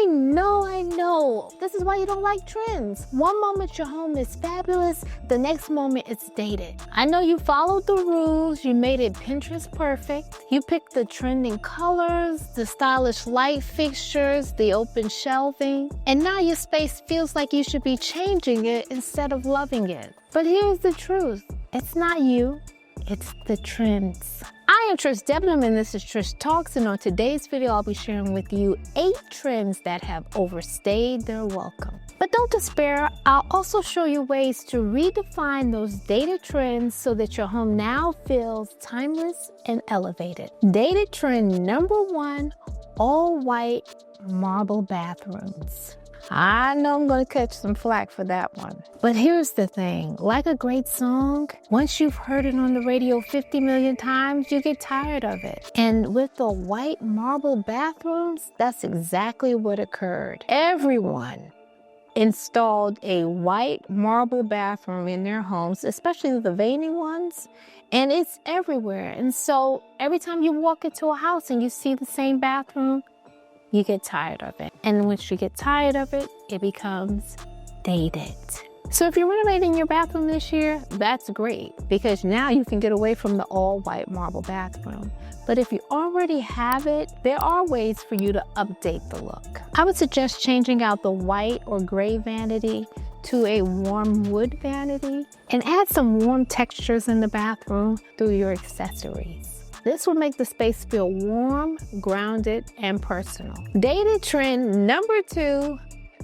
I know. This is why you don't like trends. One moment your home is fabulous, the next moment it's dated. I know you followed the rules, you made it Pinterest perfect. You picked the trending colors, the stylish light fixtures, the open shelving, and now your space feels like you should be changing it instead of loving it. But here's the truth. It's not you, it's the trends. I am Trish Debenham and this is Trish Talks, and on today's video I'll be sharing with you 8 trends that have overstayed their welcome. But don't despair, I'll also show you ways to redefine those dated trends so that your home now feels timeless and elevated. Dated trend number 1, all white marble bathrooms. I know I'm going to catch some flack for that one. But here's the thing, like a great song, once you've heard it on the radio 50 million times, you get tired of it. And with the white marble bathrooms, that's exactly what occurred. Everyone installed a white marble bathroom in their homes, especially the veiny ones, and it's everywhere. And so every time you walk into a house and you see the same bathroom, you get tired of it. And once you get tired of it, it becomes dated. So if you're renovating your bathroom this year, that's great because now you can get away from the all white marble bathroom. But if you already have it, there are ways for you to update the look. I would suggest changing out the white or gray vanity to a warm wood vanity and add some warm textures in the bathroom through your accessories. This will make the space feel warm, grounded, and personal. Dated trend number 2,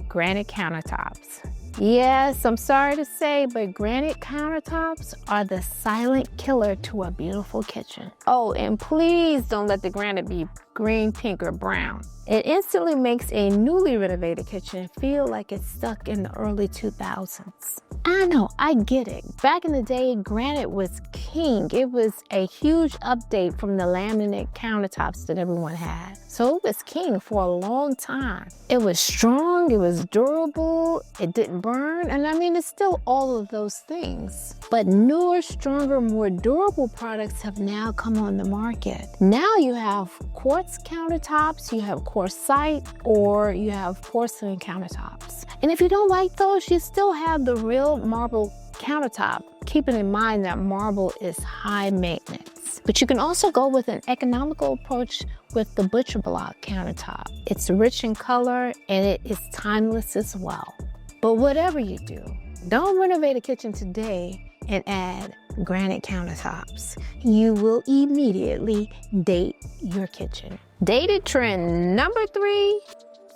granite countertops. Yes, I'm sorry to say, but granite countertops are the silent killer to a beautiful kitchen. Oh, and please don't let the granite be green, pink, or brown. It instantly makes a newly renovated kitchen feel like it's stuck in the early 2000s. I know, I get it. Back in the day, granite was king. It was a huge update from the laminate countertops that everyone had. So it was king for a long time. It was strong, it was durable, it didn't burn, and I mean, it's still all of those things. But newer, stronger, more durable products have now come on the market. Now you have quartz countertops, you have quartzite, or you have porcelain countertops. And if you don't like those, you still have the real marble countertop, keeping in mind that marble is high maintenance. But you can also go with an economical approach with the butcher block countertop. It's rich in color and it is timeless as well. But whatever you do, don't renovate a kitchen today and add granite countertops. You will immediately date your kitchen. Dated trend number 3,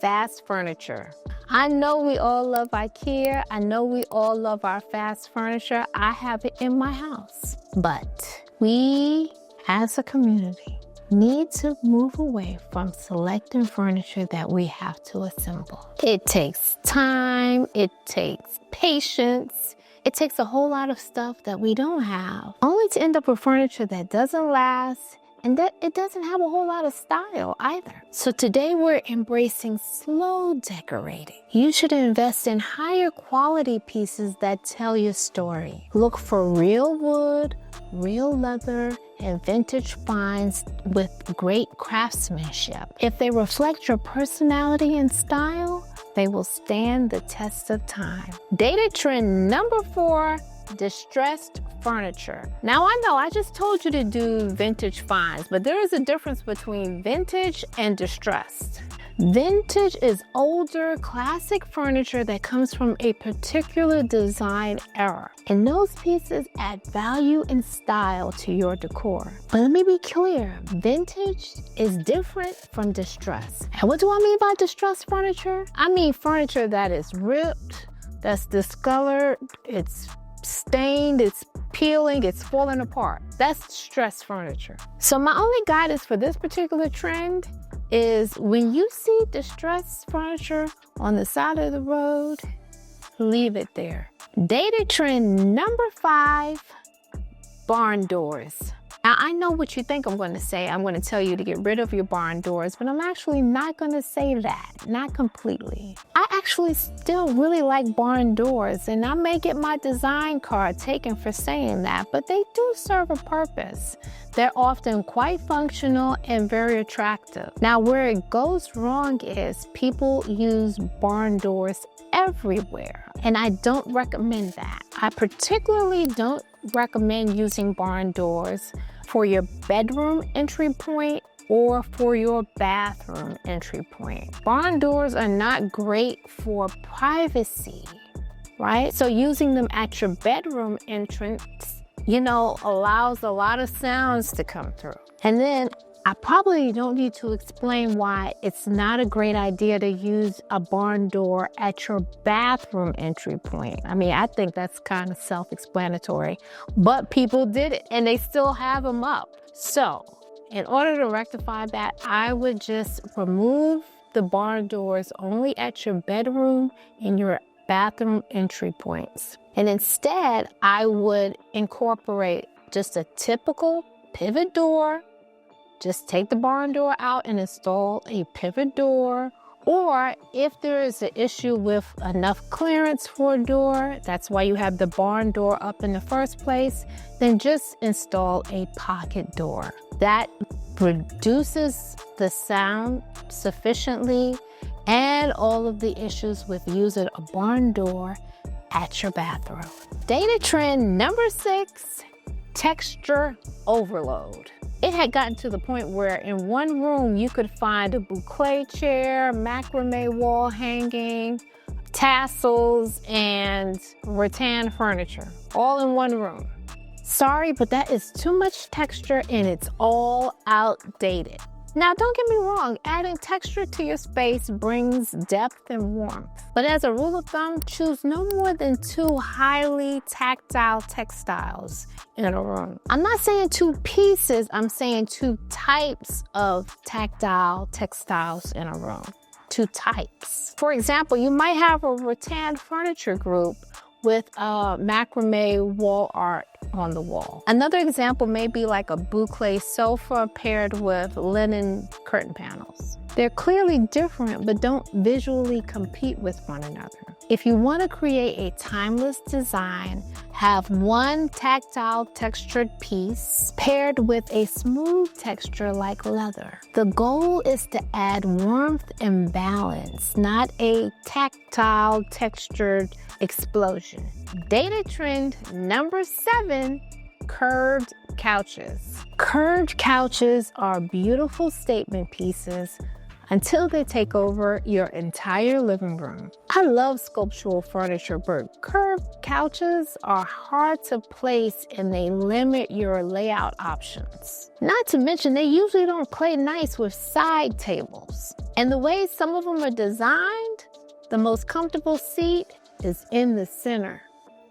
fast furniture. I know we all love IKEA. I know we all love our fast furniture. I have it in my house. But we, as a community, need to move away from selecting furniture that we have to assemble. It takes time, it takes patience, it takes a whole lot of stuff that we don't have, only to end up with furniture that doesn't last and that it doesn't have a whole lot of style either. So today we're embracing slow decorating. You should invest in higher quality pieces that tell your story. Look for real wood, real leather, and vintage finds with great craftsmanship. If they reflect your personality and style, they will stand the test of time. Dated trend number 4, distressed furniture. Now I know I just told you to do vintage finds, but there is a difference between vintage and distressed. Vintage is older, classic furniture that comes from a particular design era, and those pieces add value and style to your decor. But let me be clear, vintage is different from distressed. And what do I mean by distressed furniture? I mean furniture that is ripped, that's discolored, it's stained, it's peeling, it's falling apart. That's distressed furniture. So my only guidance for this particular trend is when you see distressed furniture on the side of the road, leave it there. Dated trend number 5, barn doors. Now, I know what you think I'm going to say. I'm going to tell you to get rid of your barn doors, but I'm actually not going to say that. Not completely. I actually still really like barn doors, and I may get my design card taken for saying that, but they do serve a purpose. They're often quite functional and very attractive. Now, where it goes wrong is people use barn doors everywhere, and I don't recommend that. I particularly don't recommend using barn doors for your bedroom entry point or for your bathroom entry point. Barn doors are not great for privacy, right? So using them at your bedroom entrance, allows a lot of sounds to come through. And then I probably don't need to explain why it's not a great idea to use a barn door at your bathroom entry point. I mean, I think that's kind of self-explanatory, but people did it and they still have them up. So in order to rectify that, I would just remove the barn doors only at your bedroom and your bathroom entry points. And instead, I would incorporate just a typical pivot door. Just take the barn door out and install a pivot door. Or if there is an issue with enough clearance for a door, that's why you have the barn door up in the first place, then just install a pocket door. That reduces the sound sufficiently and all of the issues with using a barn door at your bathroom. Data trend number 6, texture overload. It had gotten to the point where in one room you could find a boucle chair, macrame wall hanging, tassels, and rattan furniture, all in one room. Sorry, but that is too much texture and it's all outdated. Now, don't get me wrong, adding texture to your space brings depth and warmth. But as a rule of thumb, choose no more than 2 highly tactile textiles in a room. I'm not saying 2 pieces, I'm saying 2 types of tactile textiles in a room. 2 types. For example, you might have a rattan furniture group with macrame wall art on the wall. Another example may be like a boucle sofa paired with linen curtain panels. They're clearly different, but don't visually compete with one another. If you want to create a timeless design, have one tactile textured piece paired with a smooth texture like leather. The goal is to add warmth and balance, not a tactile textured explosion. Data trend number 7, curved couches. Curved couches are beautiful statement pieces until they take over your entire living room. I love sculptural furniture, but curved couches are hard to place and they limit your layout options. Not to mention, they usually don't play nice with side tables. And the way some of them are designed, the most comfortable seat is in the center.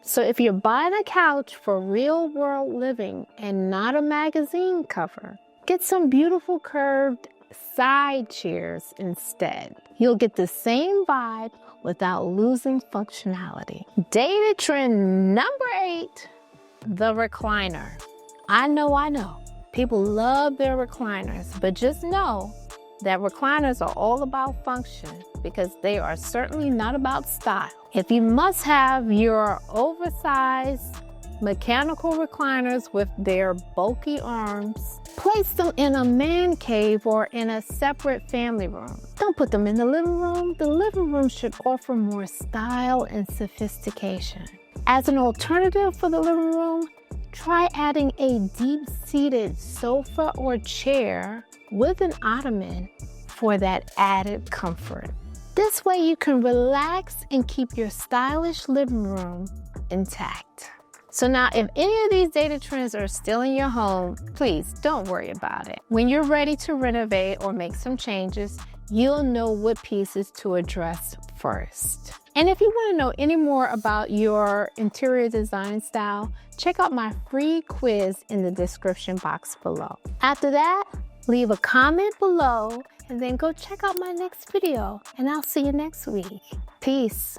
So if you're buying a couch for real world living and not a magazine cover, get some beautiful curved side chairs instead. You'll get the same vibe without losing functionality. Data trend number 8, the recliner. I know. People love their recliners, but just know that recliners are all about function because they are certainly not about style. If you must have your oversized mechanical recliners with their bulky arms, place them in a man cave or in a separate family room. Don't put them in the living room. The living room should offer more style and sophistication. As an alternative for the living room, try adding a deep-seated sofa or chair with an ottoman for that added comfort. This way you can relax and keep your stylish living room intact. So now, if any of these data trends are still in your home, please don't worry about it. When you're ready to renovate or make some changes, you'll know what pieces to address first. And if you want to know any more about your interior design style, check out my free quiz in the description box below. After that, leave a comment below and then go check out my next video, and I'll see you next week. Peace.